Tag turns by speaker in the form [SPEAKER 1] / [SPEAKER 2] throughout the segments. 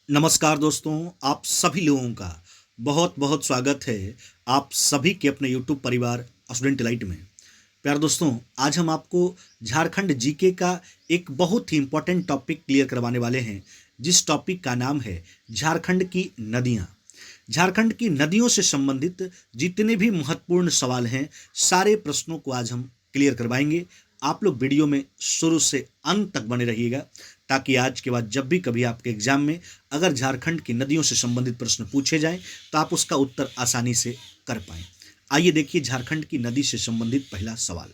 [SPEAKER 1] नमस्कार दोस्तों, आप सभी लोगों का बहुत बहुत स्वागत है आप सभी के अपने YouTube परिवार स्टूडेंट डिलाइट में। प्यारे दोस्तों, आज हम आपको झारखंड जीके का एक बहुत ही इम्पोर्टेंट टॉपिक क्लियर करवाने वाले हैं, जिस टॉपिक का नाम है झारखंड की नदियाँ। झारखंड की नदियों से संबंधित जितने भी महत्वपूर्ण सवाल हैं, सारे प्रश्नों को आज हम क्लियर करवाएंगे। आप लोग वीडियो में शुरू से अंत तक बने रहिएगा, ताकि आज के बाद जब भी कभी आपके एग्जाम में अगर झारखंड की नदियों से संबंधित प्रश्न पूछे जाएं तो आप उसका उत्तर आसानी से कर पाएं। आइए देखिए झारखंड की नदी से संबंधित पहला सवाल।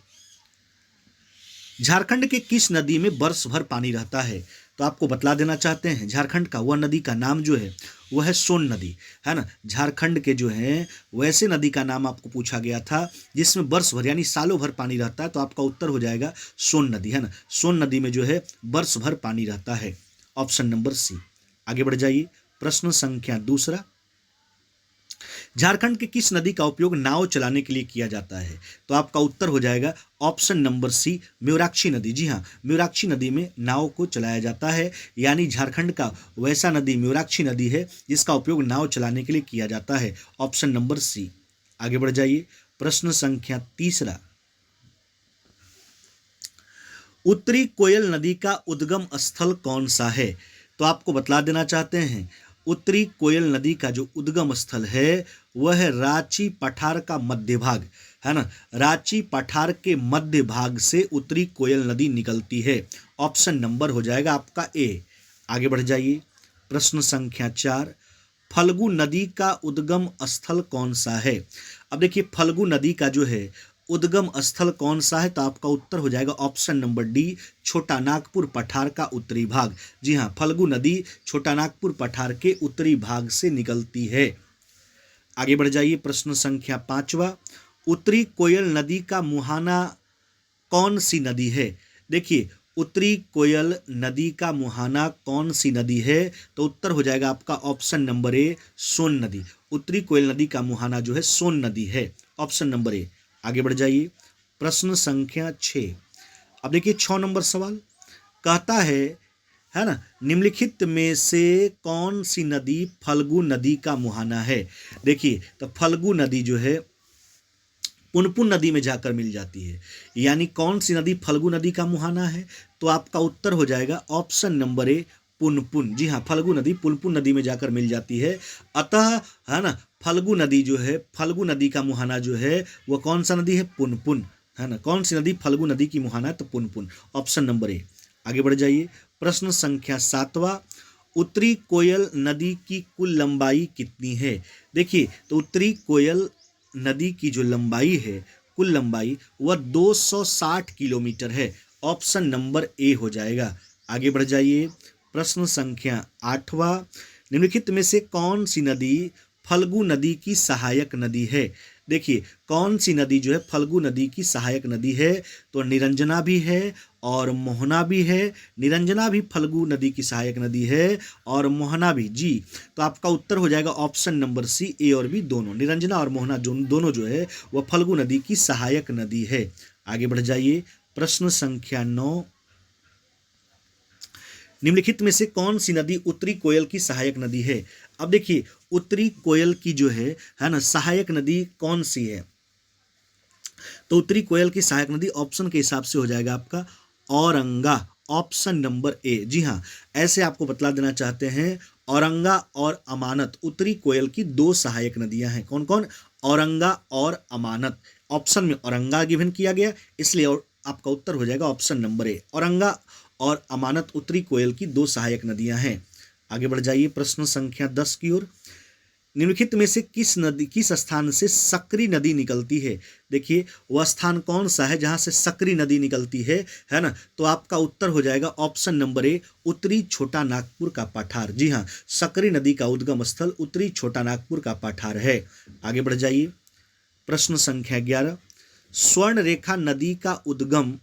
[SPEAKER 1] झारखंड के किस नदी में वर्ष भर पानी रहता है? तो आपको बतला देना चाहते हैं, झारखंड का वह नदी का नाम जो है वह है सोन नदी, है ना। झारखंड के जो है वैसे नदी का नाम आपको पूछा गया था जिसमें वर्ष भर यानी सालों भर पानी रहता है, तो आपका उत्तर हो जाएगा सोन नदी, है ना। सोन नदी में जो है वर्ष भर पानी रहता है, ऑप्शन नंबर सी। आगे बढ़ जाइए, प्रश्न संख्या दूसरा। झारखंड के किस नदी का उपयोग नाव चलाने के लिए किया जाता है? तो आपका उत्तर हो जाएगा ऑप्शन नंबर सी, म्यूराक्षी नदी। जी हाँ, म्यूराक्षी नदी में नाव को चलाया जाता है, यानी झारखंड का वैसा नदी म्यूराक्षी नदी है जिसका उपयोग नाव चलाने के लिए किया जाता है, ऑप्शन नंबर सी। आगे बढ़ जाइए, प्रश्न संख्या तीसरा। उत्तरी कोयल नदी का उद्गम स्थल कौन सा है? तो आपको बतला देना चाहते हैं, उत्तरी कोयल नदी का जो उद्गम स्थल है वह है रांची पठार का मध्य भाग, है ना। रांची पठार के मध्य भाग से उत्तरी कोयल नदी निकलती है, ऑप्शन नंबर हो जाएगा आपका ए। आगे बढ़ जाइए, प्रश्न संख्या 4। फल्गु नदी का उद्गम स्थल कौन सा है? अब देखिए, फल्गु नदी का जो है उद्गम स्थल कौन सा है, तो आपका उत्तर हो जाएगा ऑप्शन नंबर डी, छोटा नागपुर पठार का उत्तरी भाग। जी हाँ, फल्गु नदी छोटा नागपुर पठार के उत्तरी भाग से निकलती है। आगे बढ़ जाइए, प्रश्न संख्या 5वां। उत्तरी कोयल नदी का मुहाना कौन सी नदी है? देखिए, उत्तरी कोयल नदी का मुहाना कौन सी नदी है, तो उत्तर हो जाएगा आपका ऑप्शन नंबर ए, सोन नदी। उत्तरी कोयल नदी का मुहाना जो है सोन नदी है, ऑप्शन नंबर ए। आगे बढ़ जाइए, प्रश्न संख्या 6। अब देखिए 6 नंबर सवाल कहता है ना, निम्नलिखित में से कौन सी नदी फल्गु नदी का मुहाना है? देखिए, तो फल्गु नदी जो है पुनपुन नदी में जाकर मिल जाती है, यानी कौन सी नदी फल्गु नदी का मुहाना है, तो आपका उत्तर हो जाएगा ऑप्शन नंबर ए, पुनपुन। जी हाँ, फल्गु नदी पुनपुन नदी में जाकर मिल जाती है। अतः है ना, फल्गु नदी जो है, फल्गु नदी का मुहाना जो है वह कौन सा नदी है? पुनपुन, है ना। कौन सी नदी फल्गु नदी की मुहाना है? तो पुनपुन, ऑप्शन नंबर ए। आगे बढ़ जाइए, प्रश्न संख्या 7वां। उत्तरी कोयल नदी की कुल लंबाई कितनी है? देखिए, तो उत्तरी कोयल नदी की जो लंबाई है, कुल लंबाई, वह 260 किलोमीटर है, ऑप्शन नंबर ए हो जाएगा। आगे बढ़ जाइए, प्रश्न संख्या 8वां। निम्नलिखित में से कौन सी नदी फल्गु नदी की सहायक नदी है? देखिए, कौन सी नदी जो है फल्गु नदी की सहायक नदी है, तो निरंजना भी है और मोहना भी है। निरंजना भी फल्गु नदी की सहायक नदी है और मोहना भी। जी, तो आपका उत्तर हो जाएगा ऑप्शन नंबर सी, ए और बी दोनों, निरंजना और मोहना जो दोनों जो है वह फल्गु नदी की सहायक नदी है। आगे बढ़ जाइए, प्रश्न संख्या 9। निम्नलिखित में से कौन सी नदी उत्तरी कोयल की सहायक नदी है? अब देखिए, उत्तरी कोयल की जो है ना, सहायक नदी कौन सी है, तो उत्तरी कोयल की सहायक नदी ऑप्शन के हिसाब से हो जाएगा आपका औरंगा, ऑप्शन नंबर ए। जी हाँ, ऐसे आपको बतला देना चाहते हैं, औरंगा और अमानत उत्तरी कोयल की दो सहायक नदियां हैं। कौन कौन? औरंगा और अमानत। ऑप्शन में औरंगा गिवन किया गया, इसलिए और आपका उत्तर हो जाएगा ऑप्शन नंबर ए, औरंगा और अमानत उत्तरी कोयल की दो सहायक नदियां हैं। आगे बढ़ जाइए, प्रश्न संख्या 10 की ओर। निम्नलिखित में से किस स्थान से सकरी नदी निकलती है? देखिए, वह स्थान कौन सा है जहां से सकरी नदी निकलती है ना, तो आपका उत्तर हो जाएगा ऑप्शन नंबर ए, उत्तरी छोटा नागपुर का पठार। जी हाँ, सकरी नदी का उद्गम स्थल उत्तरी छोटा नागपुर का पठार है। आगे बढ़ जाइए, प्रश्न संख्या 11। स्वर्ण रेखा नदी का उद्गम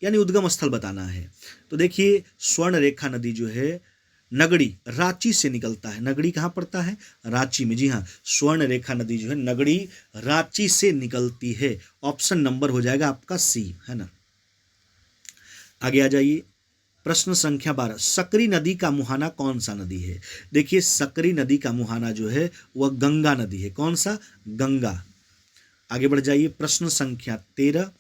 [SPEAKER 1] यानी उद्गम स्थल बताना है। तो देखिए, स्वर्ण रेखा नदी जो है नगड़ी रांची से निकलता है। नगड़ी कहाँ पड़ता है? रांची में। जी हाँ, स्वर्ण रेखा नदी जो है नगड़ी रांची से निकलती है, ऑप्शन नंबर हो जाएगा आपका सी, है ना। आगे आ जाइए, प्रश्न संख्या 12, सकरी नदी का मुहाना कौन सा नदी है? देखिए सकरी नदी का मुहाना जो है वह गंगा नदी है। कौन सा? गंगा। आगे बढ़ जाइए। प्रश्न संख्या 13,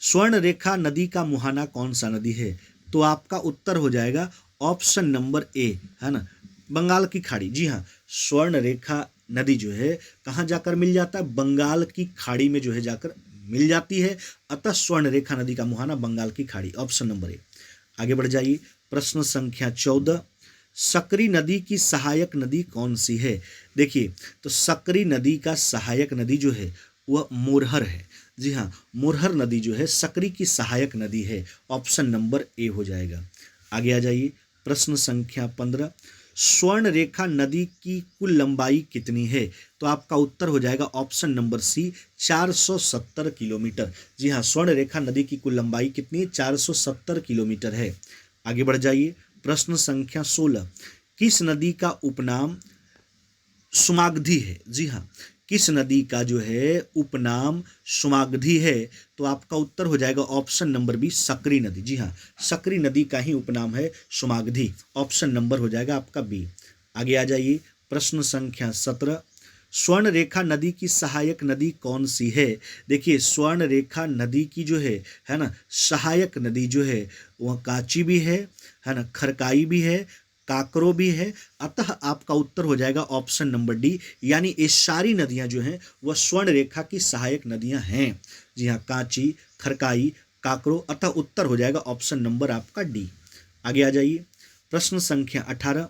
[SPEAKER 1] स्वर्ण रेखा नदी का मुहाना कौन सा नदी है? तो आपका उत्तर हो जाएगा ऑप्शन नंबर ए, है ना, बंगाल की खाड़ी। जी हाँ, स्वर्ण रेखा नदी जो है कहाँ जाकर मिल जाता है? बंगाल की खाड़ी में जो है जाकर मिल जाती है। अतः स्वर्ण रेखा नदी का मुहाना बंगाल की खाड़ी, ऑप्शन नंबर ए। आगे बढ़ जाइए। प्रश्न संख्या 14, सकरी नदी की सहायक नदी कौन सी है? देखिए तो सकरी नदी का सहायक नदी जो है वह मोरहर है। जी हाँ, मोरहर नदी जो है सकरी की सहायक नदी है, ऑप्शन नंबर ए हो जाएगा। आगे आ जाइए। प्रश्न संख्या 15, स्वर्ण रेखा नदी की कुल लंबाई कितनी है? तो आपका उत्तर हो जाएगा ऑप्शन नंबर सी, 470 किलोमीटर। जी हाँ, स्वर्ण रेखा नदी की कुल लंबाई कितनी है? 470 किलोमीटर है। आगे बढ़ जाइए। प्रश्न संख्या 16, किस नदी का उपनाम सुमागधी है? जी हाँ, किस नदी का जो है उपनाम सुमागधी है? तो आपका उत्तर हो जाएगा ऑप्शन नंबर बी, सकरी नदी। जी हाँ, सकरी नदी का ही उपनाम है सुमागधी, ऑप्शन नंबर हो जाएगा आपका बी। आगे आ जाइए। प्रश्न संख्या 17, स्वर्ण रेखा नदी की सहायक नदी कौन सी है? देखिए स्वर्ण रेखा नदी की जो है ना, सहायक नदी जो है वह कांची भी है ना, खरकाई भी है, काकरो भी है। अतः आपका उत्तर हो जाएगा ऑप्शन नंबर डी, यानी ये सारी नदियां जो हैं वह स्वर्ण रेखा की सहायक नदियां हैं। जी हाँ, कांची, खरकाई, काकरो, अतः उत्तर हो जाएगा ऑप्शन नंबर आपका डी। आगे आ जाइए। प्रश्न संख्या 18,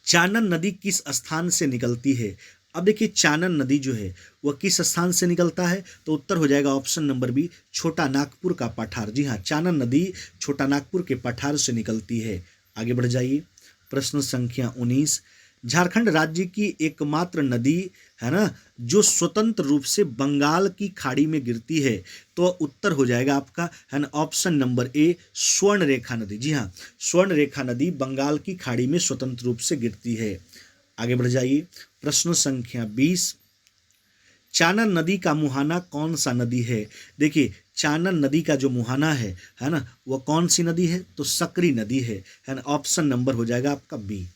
[SPEAKER 1] चानन नदी किस स्थान से निकलती है? अब देखिए चानन नदी जो है वह किस स्थान से निकलता है? तो उत्तर हो जाएगा ऑप्शन नंबर बी, छोटा नागपुर का पठार। जी हाँ, चानन नदी छोटा नागपुर के पठार से निकलती है। आगे बढ़ जाइए। प्रश्न संख्या 19, झारखंड राज्य की एकमात्र नदी है ना जो स्वतंत्र रूप से बंगाल की खाड़ी में गिरती है, तो उत्तर हो जाएगा आपका है ना ऑप्शन नंबर ए, स्वर्ण रेखा नदी। जी हाँ, स्वर्ण रेखा नदी बंगाल की खाड़ी में स्वतंत्र रूप से गिरती है। आगे बढ़ जाइए। प्रश्न संख्या 20, चानन नदी का मुहाना कौन सा नदी है? देखिए चानन नदी का जो मुहाना है ना, वह कौन सी नदी है? तो सकरी नदी है ना, ऑप्शन नंबर हो जाएगा आपका बी।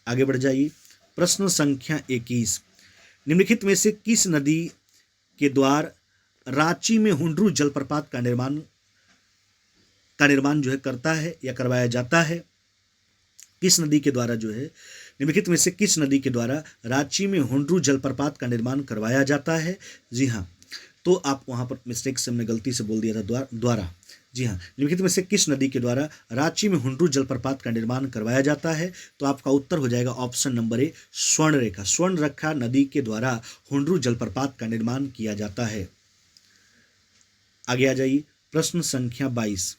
[SPEAKER 1] आगे बढ़ जाइए। प्रश्न संख्या 21, निम्नलिखित में से किस नदी के द्वार रांची में हुंडरू जलप्रपात का निर्माण जो है करता है या करवाया जाता है? किस नदी के द्वारा जो है, निम्नलिखित में से किस नदी के द्वारा रांची में हुंडरू जलप्रपात का निर्माण करवाया जाता है? जी हाँ, तो आप वहाँ पर मिस्टेक से हमने गलती से बोल दिया था द्वारा। जी हाँ, निम्नलिखित में से किस नदी के द्वारा रांची में हुंडरू जलप्रपात का निर्माण करवाया जाता है? तो आपका उत्तर हो जाएगा ऑप्शन नंबर ए, स्वर्ण रेखा। स्वर्ण रेखा नदी के द्वारा हुंडरू जलप्रपात का निर्माण किया जाता है। आगे आ जाइए। प्रश्न संख्या 22,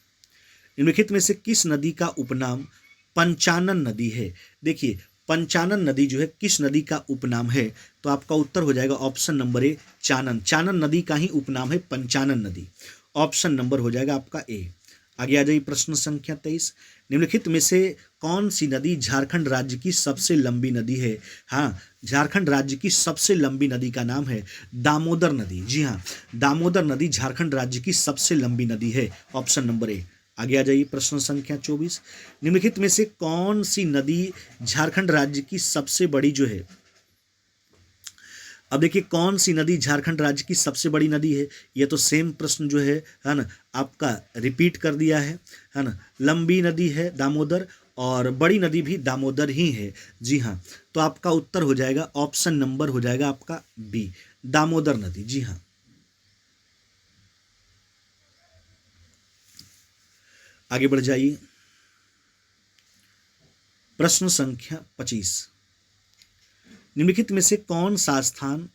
[SPEAKER 1] निम्नलिखित में से किस नदी का उपनाम पंचानन नदी है? देखिए पंचानन नदी जो है किस नदी का उपनाम है? तो आपका उत्तर हो जाएगा option number A, Chanan. Chanan नदी का ही उपनाम है पंचानन नदी, ऑप्शन नंबर हो जाएगा आपका ए। आगे आ जाइए। प्रश्न संख्या 23, निम्नलिखित में से कौन सी नदी झारखंड राज्य की सबसे लंबी नदी है? हाँ, झारखंड राज्य की सबसे लंबी नदी का नाम है दामोदर नदी। जी हाँ, दामोदर नदी झारखंड राज्य की सबसे लंबी नदी है, ऑप्शन नंबर ए। आगे आ जाइए। प्रश्न संख्या 24, निम्नलिखित में से कौन सी नदी झारखंड राज्य की सबसे बड़ी जो है? अब देखिए कौन सी नदी झारखंड राज्य की सबसे बड़ी नदी है? ये तो सेम प्रश्न जो है ना आपका रिपीट कर दिया है ना। लंबी नदी है दामोदर और बड़ी नदी भी दामोदर ही है। जी हाँ, तो आपका उत्तर हो जाएगा ऑप्शन नंबर हो जाएगा आपका बी, दामोदर नदी। जी हाँ। आगे बढ़ जाइए। प्रश्न संख्या 25, निम्नलिखित में से कौन सा स्थान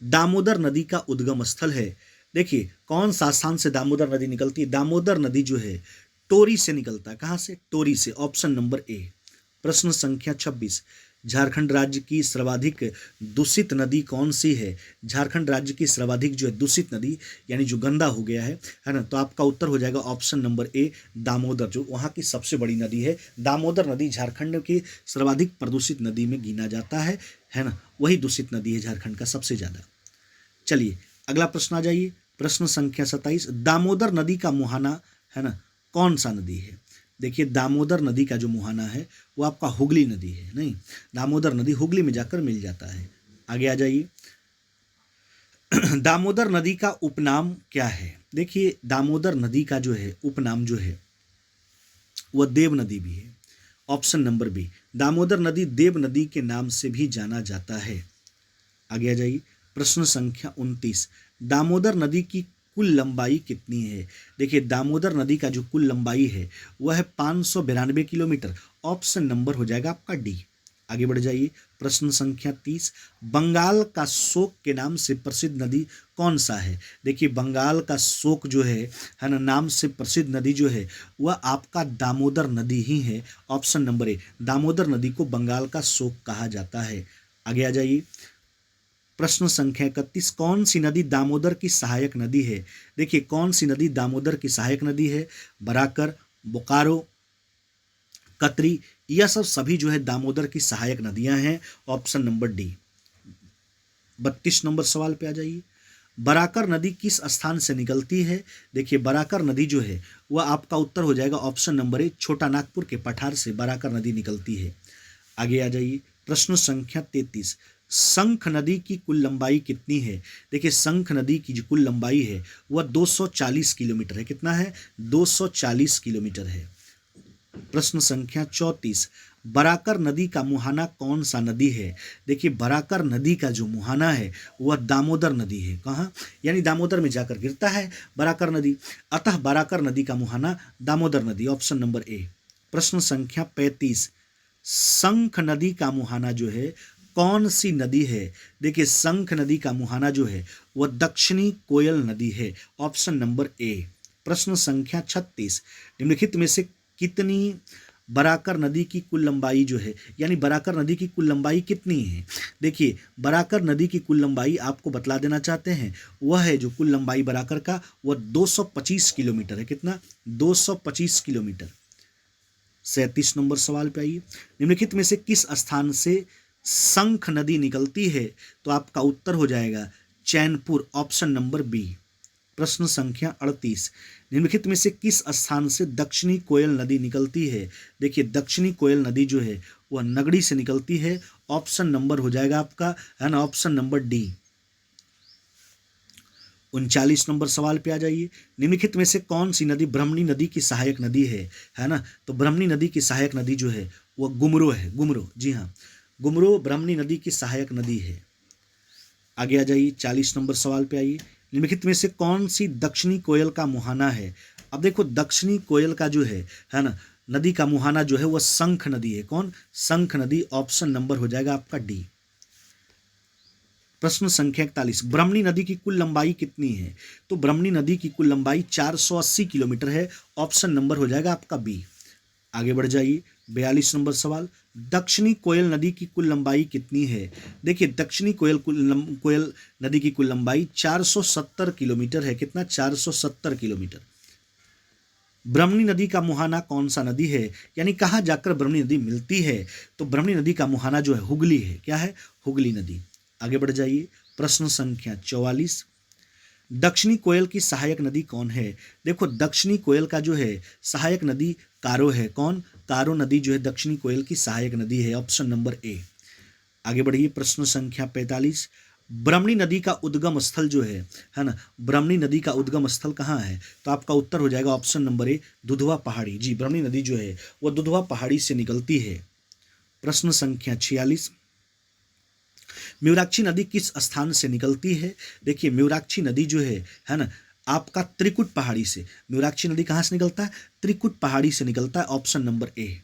[SPEAKER 1] दामोदर नदी का उद्गम स्थल है? देखिए कौन सा स्थान से दामोदर नदी निकलती है? दामोदर नदी जो है टोरी से निकलता है। कहाँ से? टोरी से, ऑप्शन नंबर ए। प्रश्न संख्या 26, झारखंड राज्य की सर्वाधिक दूषित नदी कौन सी है? झारखंड राज्य की सर्वाधिक जो है दूषित नदी यानी जो गंदा हो गया है ना, तो आपका उत्तर हो जाएगा ऑप्शन नंबर ए, दामोदर, जो वहाँ की सबसे बड़ी नदी है। दामोदर नदी झारखंड की सर्वाधिक प्रदूषित नदी में गिना जाता है ना, वही दूषित नदी है झारखंड का सबसे ज़्यादा। चलिए अगला प्रश्न आ जाइए। प्रश्न संख्या 27, दामोदर नदी का मुहाना है ना कौन सा नदी है? देखिए दामोदर नदी का जो मुहाना है वो आपका हुगली नदी है, नहीं, दामोदर नदी हुगली में जाकर मिल जाता है। आगे आ जाइए। दामोदर नदी का उपनाम क्या है? देखिए दामोदर नदी का जो है उपनाम जो है वह देव नदी भी है। ऑप्शन नंबर बी, दामोदर नदी देव नदी के नाम से भी जाना जाता है। आगे आ जाइए। प्रश्न संख्या 29, दामोदर नदी की कुल लंबाई कितनी है? देखिए दामोदर नदी का जो कुल लंबाई है वह है 592 किलोमीटर। ऑप्शन नंबर हो जाएगा आपका डी। आगे बढ़ जाइए। प्रश्न संख्या 30, बंगाल का शोक के नाम से प्रसिद्ध नदी कौन सा है? देखिए बंगाल का शोक जो है ना, नाम से प्रसिद्ध नदी जो है वह आपका दामोदर नदी ही है। ऑप्शन नंबर ए, दामोदर नदी को बंगाल का शोक कहा जाता है। आगे आ जाइए। प्रश्न संख्या 31, कौन सी नदी दामोदर की सहायक नदी है? देखिए कौन सी नदी दामोदर की सहायक नदी है? बराकर, बोकारो, कतरी, यह सब सभी जो है दामोदर की सहायक नदियां हैं। Option number D. 32 नंबर सवाल पे आ जाइए। बराकर नदी किस स्थान से निकलती है? देखिए बराकर नदी जो है वह आपका उत्तर हो जाएगा ऑप्शन नंबर ए, छोटा नागपुर के पठार से बराकर नदी निकलती है। आगे आ जाइए। प्रश्न संख्या 33, शंख नदी की कुल लंबाई कितनी है? देखिए शंख नदी की जो कुल लंबाई है वह 240 किलोमीटर है। कितना है? 240 किलोमीटर है। प्रश्न संख्या 34, बराकर नदी का मुहाना कौन सा नदी है? देखिए बराकर नदी का जो मुहाना है वह दामोदर नदी है। कहाँ? यानी दामोदर में जाकर गिरता है बराकर नदी, अतः बराकर नदी का मुहाना दामोदर नदी। Option number A. प्रश्न संख्या 35, शंख नदी का मुहाना जो है कौन सी नदी है? देखिए शंख नदी का मुहाना जो है वह दक्षिणी कोयल नदी है। Option number A. प्रश्न संख्या 36, निम्नलिखित में से कितनी बराकर नदी की कुल लंबाई जो है, यानी बराकर नदी की कुल लंबाई कितनी है? देखिए बराकर नदी की कुल लंबाई आपको बतला देना चाहते हैं, वह है जो कुल लंबाई बराकर का वह 225 किलोमीटर है। कितना? 225 किलोमीटर। 37 नंबर सवाल पे आइए। निम्नलिखित में से किस स्थान से शंख नदी निकलती है? तो आपका उत्तर हो जाएगा चैनपुर। Option number B. प्रश्न संख्या 38, निम्नलिखित में से किस स्थान से दक्षिणी कोयल नदी निकलती है? देखिए दक्षिणी कोयल नदी जो है वह नगड़ी से निकलती है। ऑप्शन नंबर हो जाएगा आपका है ना, ऑप्शन नंबर डी। 39 नंबर सवाल पे आ जाइए। निम्नलिखित में से कौन सी नदी ब्रह्मणी नदी की सहायक नदी है ना? तो ब्रह्मणी नदी की सहायक नदी जो है वह गुमरो है। गुमरो, जी हाँ, गुमरो ब्रह्मणी नदी की सहायक नदी है। आगे आ जाइए। 40 नंबर सवाल पे आइए। निम्नलिखित में से कौन सी दक्षिणी कोयल का मुहाना है? अब देखो दक्षिणी कोयल का जो है ना, नदी का मुहाना जो है वह शंख नदी है। कौन? शंख नदी। ऑप्शन नंबर हो जाएगा आपका डी। प्रश्न संख्या 41, ब्रह्मणी नदी की कुल लंबाई कितनी है? तो ब्रह्मणी नदी की कुल लंबाई 480 किलोमीटर है। ऑप्शन नंबर हो जाएगा आपका बी। आगे बढ़ जाइए। 42 नंबर सवाल, दक्षिणी कोयल नदी की कुल लंबाई कितनी है? देखिए दक्षिणी कोयल नदी की कुल लंबाई 470 किलोमीटर है। कितना? 470 किलोमीटर। ब्रह्मणी नदी का मुहाना कौन सा नदी है, यानी कहाँ जाकर ब्रह्मणी नदी मिलती है? तो ब्रह्मणी नदी का मुहाना जो है हुगली है। क्या है? हुगली नदी। आगे बढ़ जाइए। प्रश्न संख्या 44, दक्षिणी कोयल की सहायक नदी कौन है? देखो दक्षिणी कोयल का जो है सहायक नदी कारो है। कौन? कारो नदी जो है दक्षिणी कोयल की सहायक नदी है। Option number A. आगे बढ़िए। प्रश्न संख्या 45, ब्रह्मणी नदी का उद्गम स्थल जो है ना, ब्रह्मणी नदी का उद्गम स्थल कहाँ है? तो आपका उत्तर हो जाएगा ऑप्शन नंबर ए, दुधवा पहाड़ी। जी, ब्रह्मणी नदी जो है वह दुधवा पहाड़ी से निकलती है। प्रश्न संख्या 46, म्यूराक्षी नदी किस स्थान से निकलती है? देखिए म्यूराक्षी नदी जो है ना, आपका त्रिकुट पहाड़ी से। म्यूराक्षी नदी कहाँ से निकलता है? त्रिकुट पहाड़ी से निकलता है। Option number A.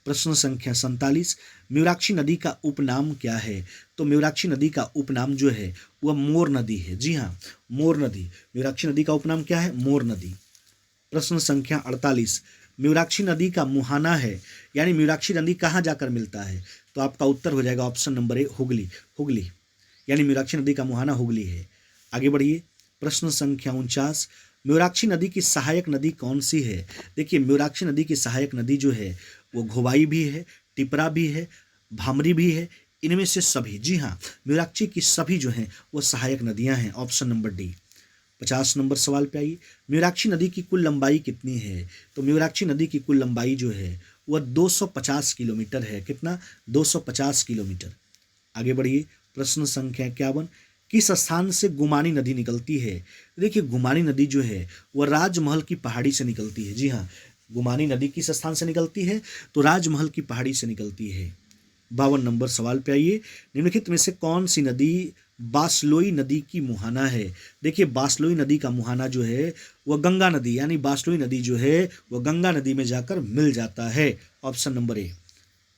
[SPEAKER 1] प्रश्न संख्या 47, म्यूराक्षी नदी का उपनाम क्या है? तो म्यूराक्षी नदी का उपनाम जो है वह मोर नदी है। जी हाँ, मोर नदी। म्यूराक्षी नदी का उपनाम क्या है? मोर नदी। प्रश्न संख्या 48, म्यूराक्षी नदी का मुहाना है, यानी म्यूराक्षी नदी कहाँ जाकर मिलता है? तो आपका उत्तर हो जाएगा option number A, Hooghly. Hooghly, यानी म्यूराक्षी नदी का मुहाना हुगली है। आगे बढ़िए। प्रश्न संख्या 49, म्यूराक्षी नदी की सहायक नदी कौन सी है? देखिए म्यूराक्षी नदी की सहायक नदी जो है वो घोवाई भी है, टिपरा भी है, भामरी भी है, इनमें से सभी। जी हाँ, म्यूराक्षी की सभी जो हैं वो सहायक नदियां हैं। Option number D. 50 नंबर सवाल पे आइए। मयूराक्षी नदी की कुल लंबाई कितनी है? तो मयूराक्षी नदी की कुल लंबाई जो है वह 250 किलोमीटर है। कितना? 250 किलोमीटर। आगे बढ़िए, प्रश्न संख्या 51, किस स्थान से गुमानी नदी निकलती है? देखिए, गुमानी नदी जो है वह राजमहल की पहाड़ी से निकलती है। जी हाँ, गुमानी नदी किस स्थान से निकलती है? तो राजमहल की पहाड़ी से निकलती है। 52 नंबर सवाल पे आइए। निम्नलिखित में से कौन सी नदी बासलोई नदी की मुहाना है? देखिए, बासलोई नदी का मुहाना जो है वह गंगा नदी, यानी बासलोई नदी जो है वह गंगा नदी में जाकर मिल जाता है। Option number A.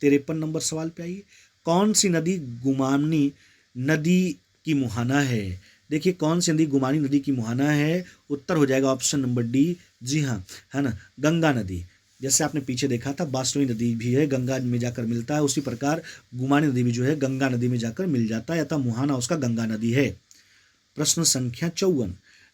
[SPEAKER 1] 53 नंबर सवाल पे आइए। कौन सी नदी गुमानी नदी की मुहाना है? देखिए, कौन सी नदी गुमानी नदी की मुहाना है? उत्तर हो जाएगा ऑप्शन नंबर डी। जी हाँ, है ना, गंगा नदी। जैसे आपने पीछे देखा था, बासलोई नदी भी है, गंगा में जाकर मिलता है, उसी प्रकार गुमानी नदी भी जो है गंगा नदी में जाकर मिल जाता है, अतः मुहाना उसका गंगा नदी है। प्रश्न संख्या 54,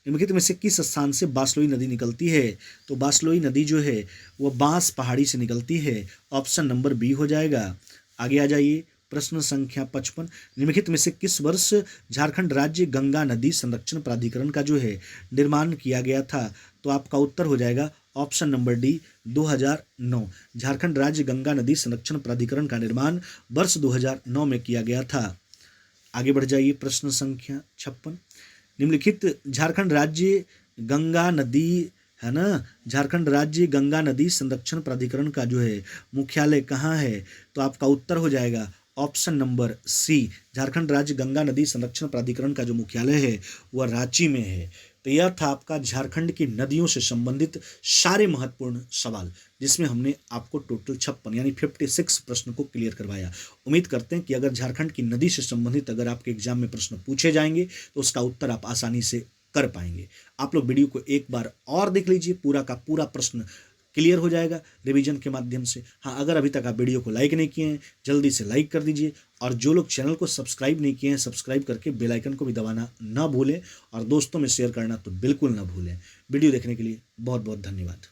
[SPEAKER 1] निम्नलिखित में से किस स्थान से बासलोई नदी निकलती है? तो बासलोई नदी जो है वह बांस पहाड़ी से निकलती है। ऑप्शन नंबर बी हो जाएगा। आगे आ जाइए, प्रश्न संख्या 55, निम्नलिखित में से किस वर्ष झारखंड राज्य गंगा नदी संरक्षण प्राधिकरण का जो है निर्माण किया गया था? तो आपका उत्तर हो जाएगा ऑप्शन नंबर डी, 2009। झारखंड राज्य गंगा नदी संरक्षण प्राधिकरण का निर्माण वर्ष 2009 में किया गया था। आगे बढ़ जाइए, प्रश्न संख्या 56, निम्नलिखित झारखंड राज्य गंगा नदी, है ना, झारखंड राज्य गंगा नदी संरक्षण प्राधिकरण का जो है मुख्यालय कहाँ है? तो आपका उत्तर हो जाएगा ऑप्शन नंबर सी। झारखंड राज्य गंगा नदी संरक्षण प्राधिकरण का जो मुख्यालय है वह रांची में है। तो यह था आपका झारखंड की नदियों से संबंधित सारे महत्वपूर्ण सवाल, जिसमें हमने आपको टोटल 56 यानी 56 प्रश्न को क्लियर करवाया। उम्मीद करते हैं कि अगर झारखंड की नदी से संबंधित अगर आपके एग्जाम में प्रश्न पूछे जाएंगे तो उसका उत्तर आप आसानी से कर पाएंगे। आप लोग वीडियो को एक बार और देख लीजिए, पूरा का पूरा प्रश्न क्लियर हो जाएगा रिवीजन के माध्यम से। हाँ, अगर अभी तक आप वीडियो को लाइक नहीं किए हैं, जल्दी से लाइक कर दीजिए, और जो लोग चैनल को सब्सक्राइब नहीं किए हैं, सब्सक्राइब करके बेल आइकन को भी दबाना ना भूलें, और दोस्तों में शेयर करना तो बिल्कुल ना भूलें। वीडियो देखने के लिए बहुत बहुत धन्यवाद।